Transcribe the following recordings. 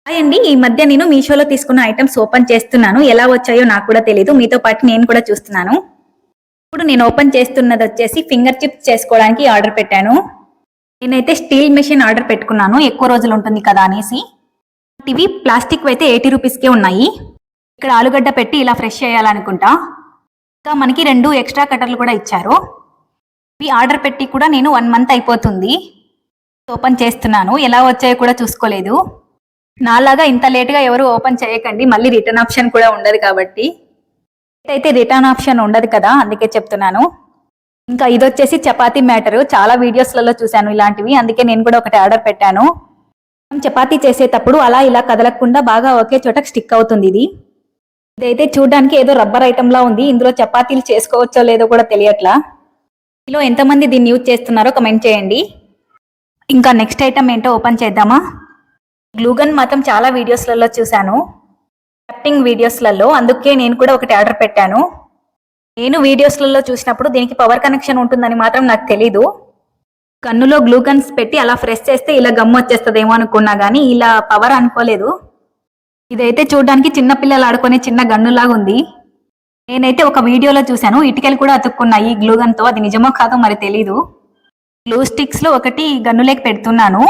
Hi అండి. ఈ మధ్య నేను మీషోలో తీసుకున్న ఐటమ్స్ ఓపెన్ చేస్తున్నాను. ఎలా వచ్చాయో నాకు కూడా తెలీదు. మీతో పాటు నేను కూడా చూస్తున్నాను. ఇప్పుడు నేను ఓపెన్ చేస్తున్నది వచ్చేసి ఫింగర్ చిప్స్ చేసుకోవడానికి ఆర్డర్ పెట్టాను. నేనైతే స్టీల్ మెషిన్ ఆర్డర్ పెట్టుకున్నాను. ఎక్కువ రోజులు ఉంటుంది కదా అనేసి. ఇవి ప్లాస్టిక్ అయితే 80 రూపీస్కే ఉన్నాయి. ఇక్కడ ఆలుగడ్డ పెట్టి ఇలా ఫ్రెష్ చేయాలనుకుంటా. ఇంకా మనకి 2 ఎక్స్ట్రా కట్టర్లు కూడా ఇచ్చారు. ఇవి ఆర్డర్ పెట్టి కూడా నేను 1 మంత్ అయిపోతుంది. ఓపెన్ చేస్తున్నాను. ఎలా వచ్చాయో కూడా చూసుకోలేదు. నాలాగా ఇంత లేట్గా ఎవరు ఓపెన్ చేయకండి, మళ్ళీ రిటర్న్ ఆప్షన్ కూడా ఉండదు కాబట్టి. అయితే రిటర్న్ ఆప్షన్ ఉండదు కదా, అందుకే చెప్తున్నాను. ఇంకా ఇది వచ్చేసి చపాతీ మ్యాటర్. చాలా వీడియోస్లలో చూశాను ఇలాంటివి, అందుకే నేను కూడా ఒకటి ఆర్డర్ పెట్టాను. చపాతీ చేసేటప్పుడు అలా ఇలా కదలకుండా బాగా ఒకే చోట స్టిక్ అవుతుంది ఇది. ఇదైతే చూడడానికి ఏదో రబ్బర్ ఐటమ్ లా ఉంది. ఇందులో చపాతీలు చేసుకోవచ్చో లేదో కూడా తెలియట్లా. మీలో ఎంతమంది దీన్ని యూజ్ చేస్తున్నారో కమెంట్ చేయండి. ఇంకా నెక్స్ట్ ఐటమ్ ఏంటో ఓపెన్ చేద్దామా. గ్లూగన్ మాత్రం చాలా వీడియోస్లలో చూశాను, కటింగ్ వీడియోస్లలో, అందుకే నేను కూడా ఒకటి ఆర్డర్ పెట్టాను. నేను వీడియోస్లలో చూసినప్పుడు దీనికి పవర్ కనెక్షన్ ఉంటుందని మాత్రం నాకు తెలీదు. కన్నులో గ్లూగన్స్ పెట్టి అలా ఫ్రెష్ చేస్తే ఇలా గమ్ వచ్చేస్తుందేమో అనుకున్నా కానీ ఇలా పవర్ అనుకోలేదు. ఇదైతే చూడడానికి చిన్నపిల్లలు ఆడుకునే చిన్న గన్నులాగా ఉంది. నేనైతే ఒక వీడియోలో చూశాను, ఇటుకలు కూడా అతుక్కున్నాయి గ్లూగన్తో. అది నిజమో కాదో మరి తెలీదు. గ్లూ స్టిక్స్లో ఒకటి గన్నులేకి పెడుతున్నాను.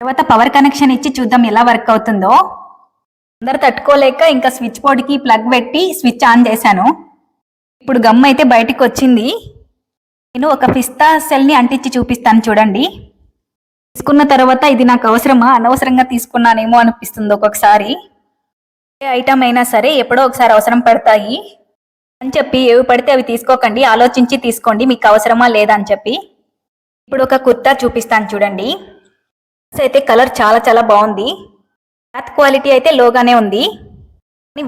తర్వాత పవర్ కనెక్షన్ ఇచ్చి చూద్దాం ఎలా వర్క్ అవుతుందో. అందరు తట్టుకోలేక ఇంకా స్విచ్ బోర్డ్కి ప్లగ్ పెట్టి స్విచ్ ఆన్ చేశాను. ఇప్పుడు గమ్ అయితే బయటికి వచ్చింది. నేను ఒక పిస్తా సెల్ని అంటించి చూపిస్తాను చూడండి. తీసుకున్న తర్వాత ఇది నాకు అవసరమా, అనవసరంగా తీసుకున్నానేమో అనిపిస్తుంది ఒక్కొక్కసారి. ఏ ఐటమ్ అయినా సరే ఎప్పుడో ఒకసారి అవసరం పడతాయి అని చెప్పి ఏవి పడితే అవి తీసుకోకండి, ఆలోచించి తీసుకోండి మీకు అవసరమా లేదా అని చెప్పి. ఇప్పుడు ఒక కుర్తా చూపిస్తాను చూడండి. అయితే కలర్ చాలా చాలా బాగుంది. క్లాత్ క్వాలిటీ అయితే లోగానే ఉంది,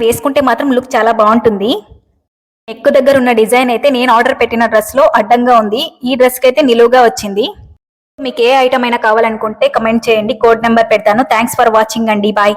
వేసుకుంటే మాత్రం లుక్ చాలా బాగుంటుంది. నెక్ దగ్గర ఉన్న డిజైన్ అయితే నేను ఆర్డర్ పెట్టిన డ్రెస్లో అడ్డంగా ఉంది. ఈ డ్రెస్కి అయితే నిలువుగా వచ్చింది. మీకు ఏ ఐటమ్ అయినా కావాలనుకుంటే కమెంట్ చేయండి, కోడ్ నెంబర్ పెడతాను. థ్యాంక్స్ ఫర్ వాచింగ్ అండి, బాయ్.